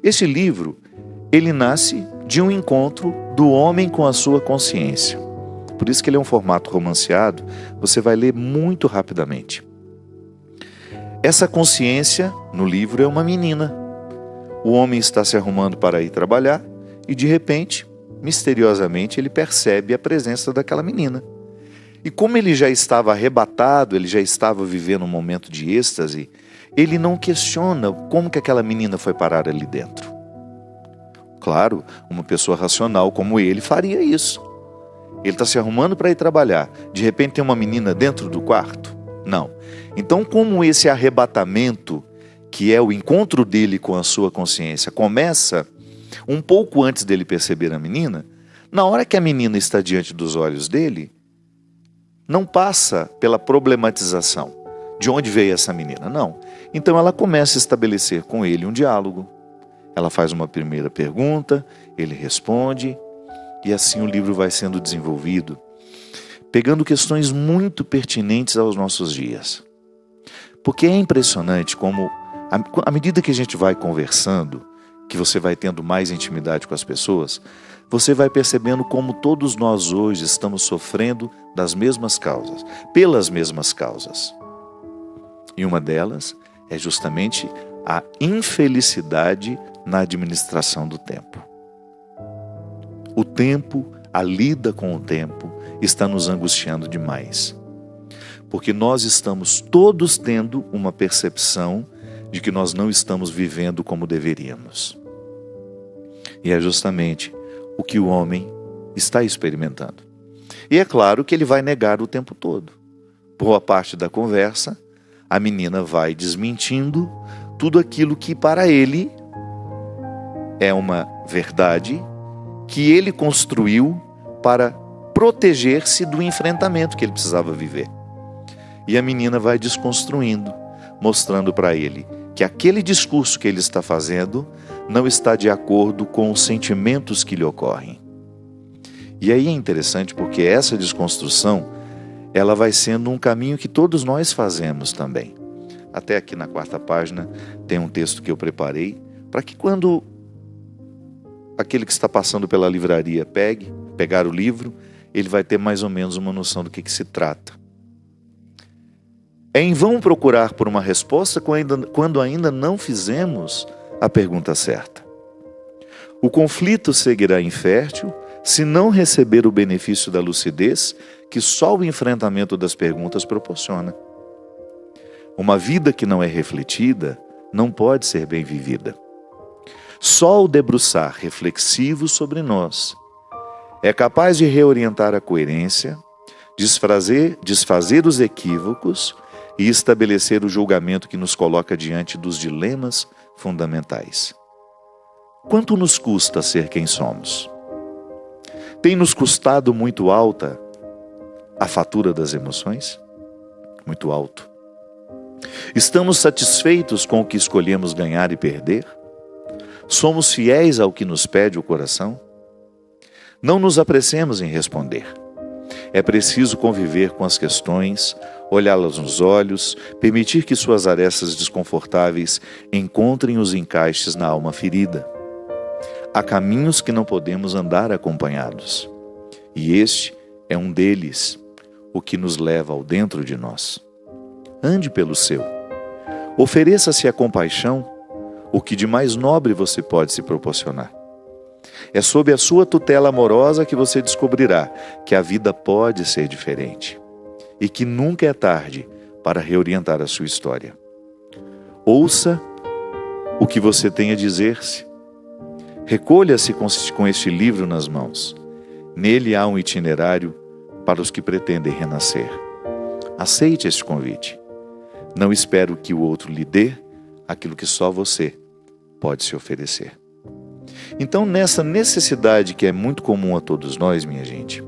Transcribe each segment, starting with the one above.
Esse livro, ele nasce de um encontro do homem com a sua consciência. Por isso que ele é um formato romanceado, você vai ler muito rapidamente. Essa consciência, no livro, é uma menina. O homem está se arrumando para ir trabalhar e, de repente, misteriosamente, ele percebe a presença daquela menina. E como ele já estava arrebatado, ele já estava vivendo um momento de êxtase, ele não questiona como que aquela menina foi parar ali dentro. Claro, uma pessoa racional como ele faria isso. Ele está se arrumando para ir trabalhar. De repente tem uma menina dentro do quarto? Não. Então, como esse arrebatamento, que é o encontro dele com a sua consciência, começa um pouco antes dele perceber a menina, na hora que a menina está diante dos olhos dele, não passa pela problematização. De onde veio essa menina? Não. Então ela começa a estabelecer com ele um diálogo. Ela faz uma primeira pergunta, ele responde, e assim o livro vai sendo desenvolvido, pegando questões muito pertinentes aos nossos dias. Porque é impressionante como, à medida que a gente vai conversando, que você vai tendo mais intimidade com as pessoas, você vai percebendo como todos nós hoje estamos sofrendo das mesmas causas, pelas mesmas causas. E uma delas é justamente a infelicidade na administração do tempo. O tempo, a lida com o tempo, está nos angustiando demais. Porque nós estamos todos tendo uma percepção de que nós não estamos vivendo como deveríamos. E é justamente o que o homem está experimentando. E é claro que ele vai negar o tempo todo. Boa parte da conversa, a menina vai desmentindo tudo aquilo que para ele é uma verdade que ele construiu para proteger-se do enfrentamento que ele precisava viver. E a menina vai desconstruindo, mostrando para ele que aquele discurso que ele está fazendo não está de acordo com os sentimentos que lhe ocorrem. E aí é interessante porque essa desconstrução, ela vai sendo um caminho que todos nós fazemos também. Até aqui na 4ª página tem um texto que eu preparei para que quando aquele que está passando pela livraria pegar o livro, ele vai ter mais ou menos uma noção do que se trata. É em vão procurar por uma resposta quando ainda não fizemos a pergunta certa. O conflito seguirá infértil se não receber o benefício da lucidez que só o enfrentamento das perguntas proporciona. Uma vida que não é refletida não pode ser bem vivida. Só o debruçar reflexivo sobre nós é capaz de reorientar a coerência, desfazer os equívocos e estabelecer o julgamento que nos coloca diante dos dilemas fundamentais. Quanto nos custa ser quem somos? Tem nos custado muito alta a fatura das emoções? Muito alto. Estamos satisfeitos com o que escolhemos ganhar e perder? Somos fiéis ao que nos pede o coração? Não nos apressemos em responder. É preciso conviver com as questões, olhá-las nos olhos, permitir que suas arestas desconfortáveis encontrem os encaixes na alma ferida. Há caminhos que não podemos andar acompanhados. E este é um deles, o que nos leva ao dentro de nós. Ande pelo seu. Ofereça-se a compaixão, o que de mais nobre você pode se proporcionar. É sob a sua tutela amorosa que você descobrirá que a vida pode ser diferente e que nunca é tarde para reorientar a sua história. Ouça o que você tem a dizer-se. Recolha-se com este livro nas mãos. Nele há um itinerário para os que pretendem renascer. Aceite este convite. Não espero que o outro lhe dê aquilo que só você pode se oferecer. Então, nessa necessidade que é muito comum a todos nós, minha gente,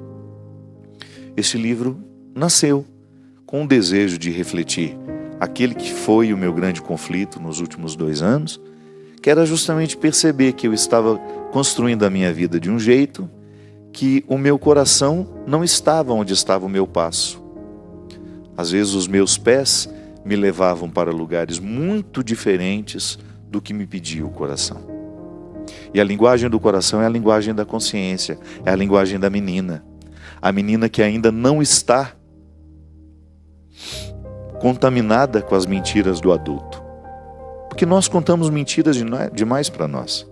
este livro nasceu com o desejo de refletir aquele que foi o meu grande conflito nos últimos 2 anos, que era justamente perceber que eu estava construindo a minha vida de um jeito que o meu coração não estava onde estava o meu passo. Às vezes os meus pés me levavam para lugares muito diferentes do que me pedia o coração. E a linguagem do coração é a linguagem da consciência, é a linguagem da menina. A menina que ainda não está contaminada com as mentiras do adulto. Porque nós contamos mentiras demais para nós.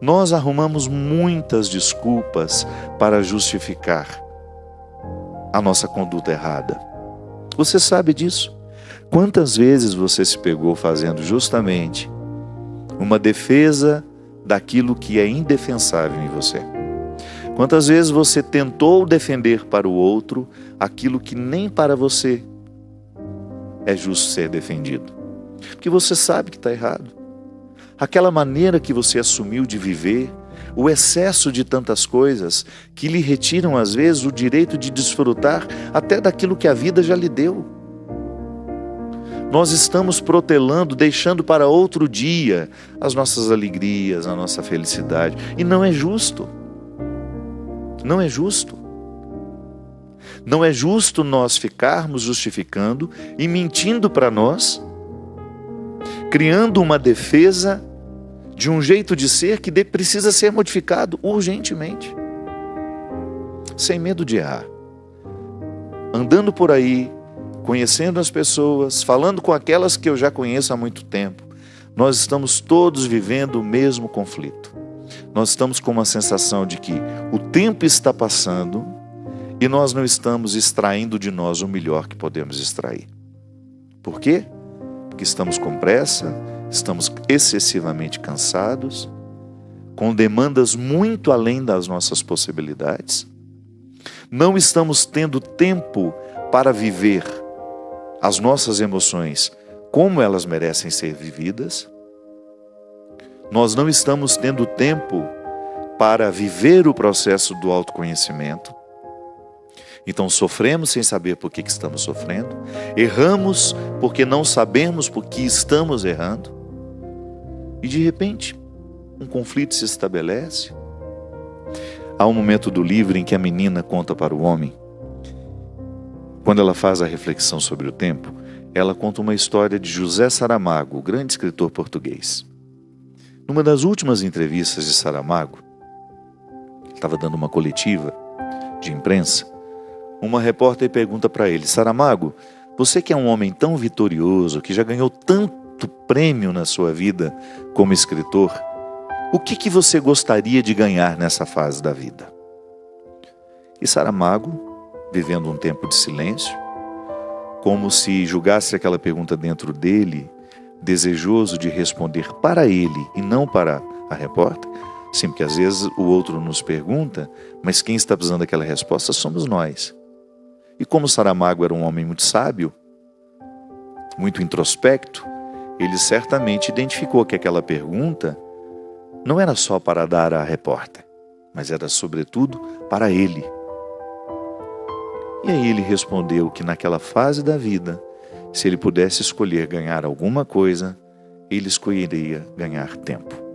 Nós arrumamos muitas desculpas para justificar a nossa conduta errada. Você sabe disso? Quantas vezes você se pegou fazendo justamente uma defesa daquilo que é indefensável em você? Quantas vezes você tentou defender para o outro aquilo que nem para você é justo ser defendido? Porque você sabe que está errado. Aquela maneira que você assumiu de viver, o excesso de tantas coisas que lhe retiram às vezes o direito de desfrutar até daquilo que a vida já lhe deu. Nós estamos protelando, deixando para outro dia as nossas alegrias, a nossa felicidade. E não é justo. Não é justo. Não é justo nós ficarmos justificando e mentindo para nós, criando uma defesa de um jeito de ser que precisa ser modificado urgentemente. Sem medo de errar. Andando por aí, conhecendo as pessoas, falando com aquelas que eu já conheço há muito tempo, nós estamos todos vivendo o mesmo conflito. Nós estamos com uma sensação de que o tempo está passando e nós não estamos extraindo de nós o melhor que podemos extrair. Por quê? Porque estamos com pressa, estamos excessivamente cansados, com demandas muito além das nossas possibilidades. Não estamos tendo tempo para viver as nossas emoções como elas merecem ser vividas. Nós não estamos tendo tempo para viver o processo do autoconhecimento. Então sofremos sem saber por que estamos sofrendo. Erramos porque não sabemos por que estamos errando. E de repente, um conflito se estabelece. Há um momento do livro em que a menina conta para o homem, quando ela faz a reflexão sobre o tempo, ela conta uma história de José Saramago, o grande escritor português. Numa das últimas entrevistas de Saramago, ele estava dando uma coletiva de imprensa, uma repórter pergunta para ele: Saramago, você que é um homem tão vitorioso, que já ganhou tanto prêmio na sua vida como escritor, o que você gostaria de ganhar nessa fase da vida? E Saramago, vivendo um tempo de silêncio, como se julgasse aquela pergunta dentro dele, desejoso de responder para ele e não para a repórter. Sim, porque às vezes o outro nos pergunta, mas quem está precisando daquela resposta somos nós. E como Saramago era um homem muito sábio, muito introspecto, ele certamente identificou que aquela pergunta não era só para dar à repórter, mas era sobretudo para ele. E aí ele respondeu que naquela fase da vida, se ele pudesse escolher ganhar alguma coisa, ele escolheria ganhar tempo.